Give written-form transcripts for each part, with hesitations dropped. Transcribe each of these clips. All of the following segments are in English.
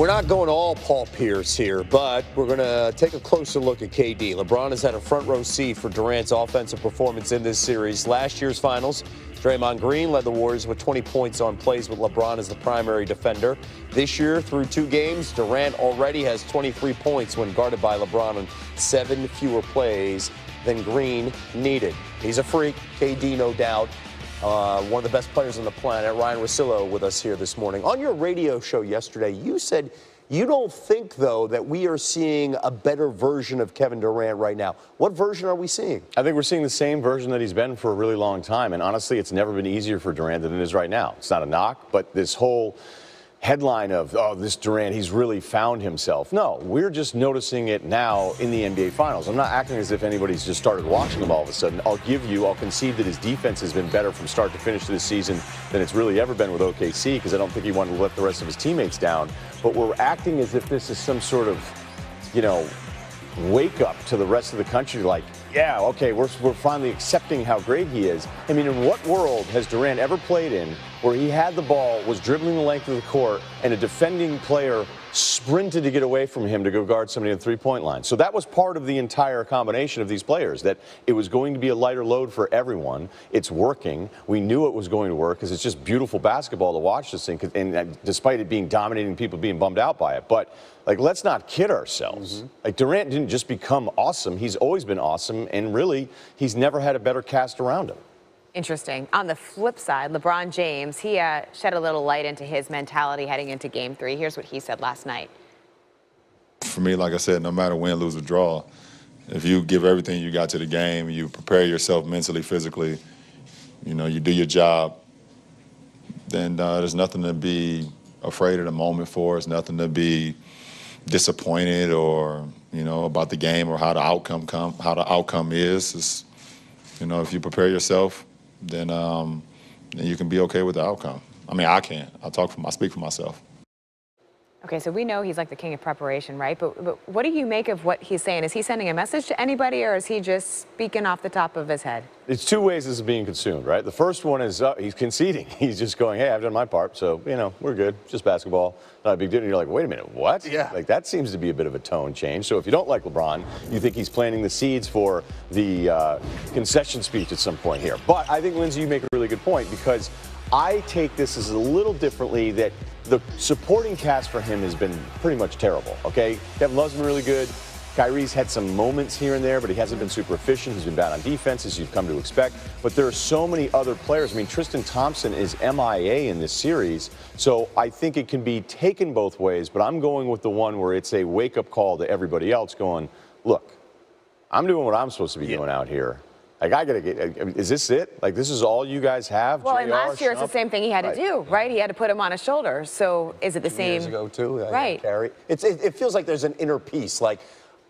We're not going all Paul Pierce here, but we're going to take a closer look at KD. LeBron has had a front row seat for Durant's offensive performance in this series. Last year's finals, Draymond Green led the Warriors with 20 points on plays with LeBron as the primary defender. This year, through 2 games, Durant already has 23 points when guarded by LeBron on 7 fewer plays than Green needed. He's a freak, KD, no doubt. One of the best players on the planet, Ryan Russillo, with us here this morning. On your radio show yesterday, you said you don't think, though, that we are seeing a better version of Kevin Durant right now. What version are we seeing? I think we're seeing the same version that he's been for a really long time. And honestly, it's never been easier for Durant than it is right now. It's not a knock, but this whole headline of, oh, this Durant, he's really found himself. No, we're just noticing it now in the NBA Finals. I'm not acting as if anybody's just started watching him all of a sudden. I'll concede that his defense has been better from start to finish this season than it's really ever been with OKC, because I don't think he wanted to let the rest of his teammates down. But we're acting as if this is some sort of, wake up to the rest of the country, like, yeah, okay, we're finally accepting how great he is. I mean, in what world has Durant ever played in where he had the ball, was dribbling the length of the court, and a defending player sprinted to get away from him to go guard somebody on the three-point line? So that was part of the entire combination of these players, that it was going to be a lighter load for everyone. It's working. We knew it was going to work because it's just beautiful basketball to watch this thing, and despite it being dominating, people being bummed out by it. But let's not kid ourselves. Durant didn't just become awesome. He's always been awesome, and really, he's never had a better cast around him. Interesting. On the flip side, LeBron James, he shed a little light into his mentality heading into Game 3. Here's what he said last night. For me, like I said, no matter win, lose, or draw, if you give everything you got to the game, you prepare yourself mentally, physically, you do your job, then there's nothing to be afraid of the moment for. There's nothing to be disappointed or, about the game or how the outcome is. It's, if you prepare yourself, then you can be okay with the outcome. I mean, I can. I speak for myself. Okay, so we know he's like the king of preparation, right? But what do you make of what he's saying? Is he sending a message to anybody, or is he just speaking off the top of his head? It's 2 ways this is being consumed, right? The first one is he's conceding. He's just going, hey, I've done my part, so, we're good. It's just basketball. Not a big deal. And you're like, wait a minute, what? Yeah. That seems to be a bit of a tone change. So if you don't like LeBron, you think he's planting the seeds for the concession speech at some point here. But I think, Lindsay, you make a really good point, because I take this as a little differently, that the supporting cast for him has been pretty much terrible, okay? Kevin Love's been really good. Kyrie's had some moments here and there, but he hasn't been super efficient. He's been bad on defense, as you've come to expect. But there are so many other players. I mean, Tristan Thompson is MIA in this series, so I think it can be taken both ways, but I'm going with the one where it's a wake-up call to everybody else going, look, I'm doing what I'm supposed to be doing out here. I gotta get. Is this it? This is all you guys have? Well, and last year it's the same thing he had to do, right? He had to put him on his shoulder. So is it the same? Years ago too, right? Carry. It feels like there's an inner peace.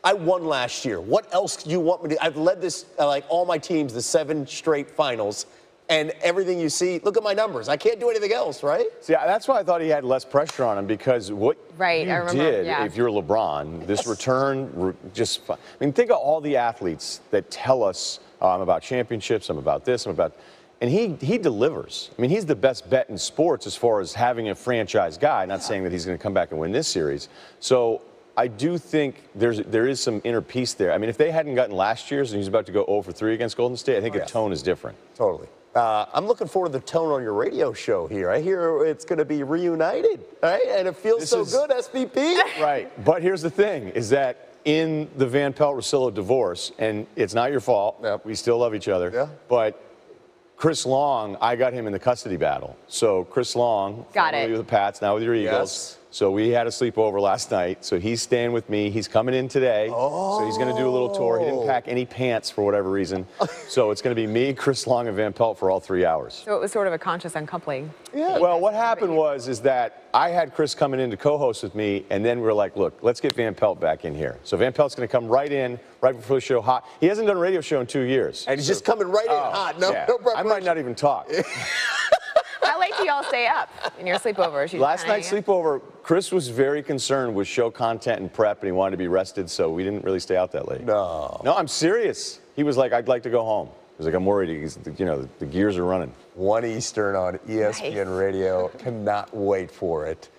I won last year. What else do you want me to? I've led this all my teams to 7 straight finals, and everything you see. Look at my numbers. I can't do anything else, right? See, that's why I thought he had less pressure on him, because what you did, if you're LeBron, this return just. I mean, think of all the athletes that tell us. I'm about championships, I'm about this, and he delivers. I mean, he's the best bet in sports as far as having a franchise guy, not saying that he's going to come back and win this series. So I do think there is some inner peace there. I mean, if they hadn't gotten last year's and he's about to go 0 for 3 against Golden State, I think the tone is different. Totally. I'm looking forward to the tone on your radio show here. I hear it's going to be reunited, right? And it feels so good, SVP. Right. But here's the thing, is that in the Van Pelt-Russillo divorce, and it's not your fault. Yep. We still love each other. Yeah. But Chris Long, I got him in the custody battle. So Chris Long, formerly with the Pats, now with your Eagles. Yes. So we had a sleepover last night. So he's staying with me. He's coming in today. Oh. So he's going to do a little tour. He didn't pack any pants for whatever reason. So it's going to be me, Chris Long, and Van Pelt for all 3 hours. So it was sort of a conscious uncoupling. Yeah. Well, what happened is that I had Chris coming in to co-host with me, and then we're like, look, let's get Van Pelt back in here. So Van Pelt's going to come right in, right before the show, hot. He hasn't done a radio show in 2 years. And he's just coming right in hot. No preparation. I might not even talk. How late do y'all stay up in your sleepovers? Last night's sleepover, Chris was very concerned with show content and prep, and he wanted to be rested, so we didn't really stay out that late. No, I'm serious. He was like, I'd like to go home. He was like, I'm worried. The gears are running. 1 Eastern on ESPN Radio. Cannot wait for it.